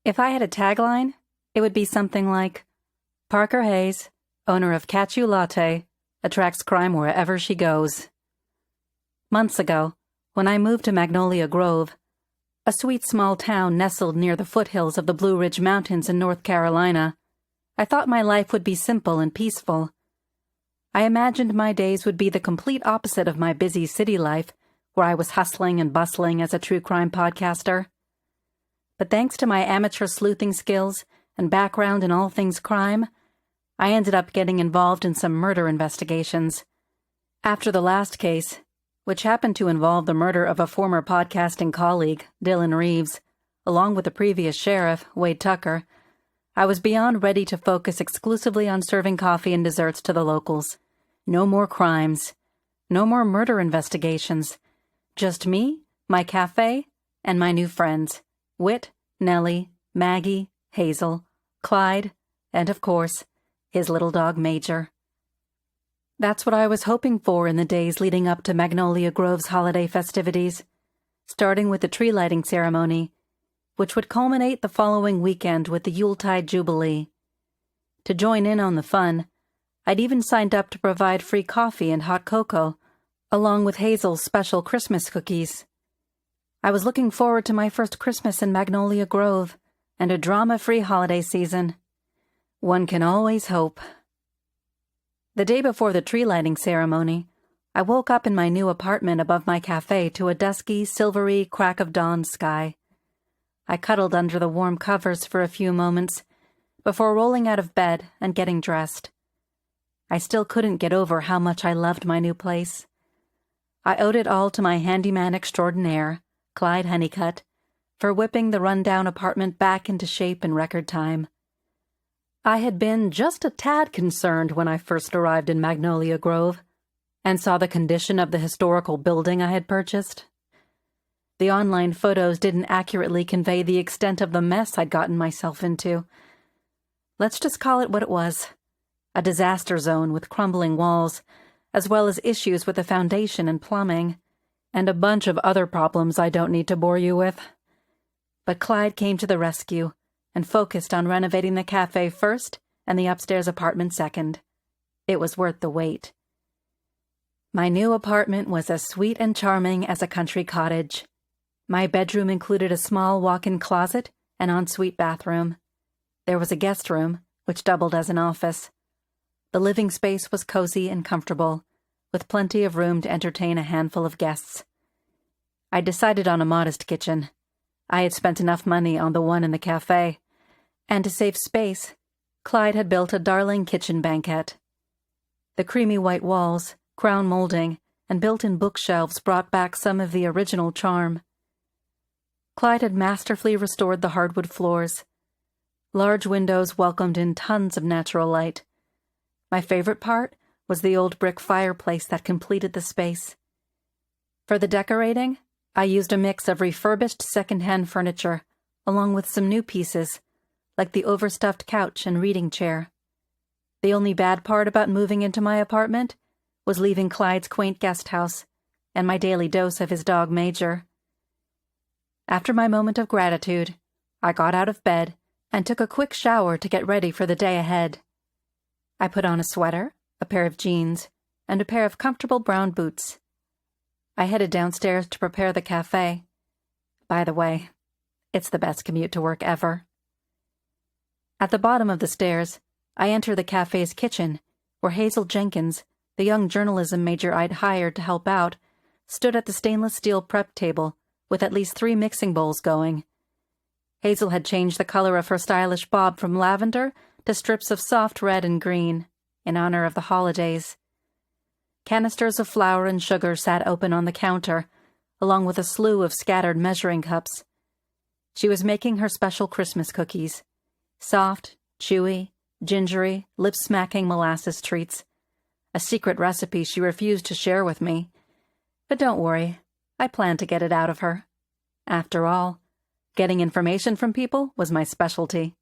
If I had a tagline, it would be something like, Parker Hayes, owner of You Latte, attracts crime wherever she goes. Months ago, when I moved to Magnolia Grove, a sweet small town nestled near the foothills of the Blue Ridge Mountains in North Carolina, I thought my life would be simple and peaceful. I imagined my days would be the complete opposite of my busy city life, where I was hustling and bustling as a true crime podcaster. But thanks to my amateur sleuthing skills and background in all things crime, I ended up getting involved in some murder investigations. After the last case, which happened to involve the murder of a former podcasting colleague, Dylan Reeves, along with the previous sheriff, Wade Tucker, I was beyond ready to focus exclusively on serving coffee and desserts to the locals. No more crimes. No more murder investigations. Just me, my cafe, and my new friends, Whit, Nellie, Maggie, Hazel, Clyde, and of course, his little dog Major. That's what I was hoping for in the days leading up to Magnolia Grove's holiday festivities, starting with the tree lighting ceremony, which would culminate the following weekend with the Yuletide Jubilee. To join in on the fun, I'd even signed up to provide free coffee and hot cocoa, along with Hazel's special Christmas cookies. I was looking forward to my first Christmas in Magnolia Grove and a drama-free holiday season. One can always hope. The day before the tree lighting ceremony, I woke up in my new apartment above my cafe to a dusky, silvery crack of dawn sky. I cuddled under the warm covers for a few moments before rolling out of bed and getting dressed. I still couldn't get over how much I loved my new place. I owed it all to my handyman extraordinaire, Clyde Honeycutt, for whipping the rundown apartment back into shape in record time. I had been just a tad concerned when I first arrived in Magnolia Grove and saw the condition of the historical building I had purchased. The online photos didn't accurately convey the extent of the mess I'd gotten myself into. Let's just call it what it was, a disaster zone with crumbling walls, as well as issues with the foundation and plumbing, and a bunch of other problems I don't need to bore you with. But Clyde came to the rescue and focused on renovating the cafe first and the upstairs apartment second. It was worth the wait. My new apartment was as sweet and charming as a country cottage. My bedroom included a small walk-in closet and ensuite bathroom. There was a guest room, which doubled as an office. The living space was cozy and comfortable, with plenty of room to entertain a handful of guests. I decided on a modest kitchen. I had spent enough money on the one in the cafe, and to save space, Clyde had built a darling kitchen banquette. The creamy white walls, crown molding, and built-in bookshelves brought back some of the original charm. Clyde had masterfully restored the hardwood floors. Large windows welcomed in tons of natural light. My favorite part was the old brick fireplace that completed the space. For the decorating, I used a mix of refurbished second-hand furniture, along with some new pieces, like the overstuffed couch and reading chair. The only bad part about moving into my apartment was leaving Clyde's quaint guest house and my daily dose of his dog Major. After my moment of gratitude, I got out of bed and took a quick shower to get ready for the day ahead. I put on a sweater, a pair of jeans, and a pair of comfortable brown boots. I headed downstairs to prepare the cafe. By the way, it's the best commute to work ever. At the bottom of the stairs, I enter the cafe's kitchen, where Hazel Jenkins, the young journalism major I'd hired to help out, stood at the stainless steel prep table with at least 3 mixing bowls going. Hazel had changed the color of her stylish bob from lavender to strips of soft red and green, in honor of the holidays. Canisters of flour and sugar sat open on the counter, along with a slew of scattered measuring cups. She was making her special Christmas cookies, soft, chewy, gingery, lip-smacking molasses treats, a secret recipe she refused to share with me. But don't worry, I planned to get it out of her. After all, getting information from people was my specialty.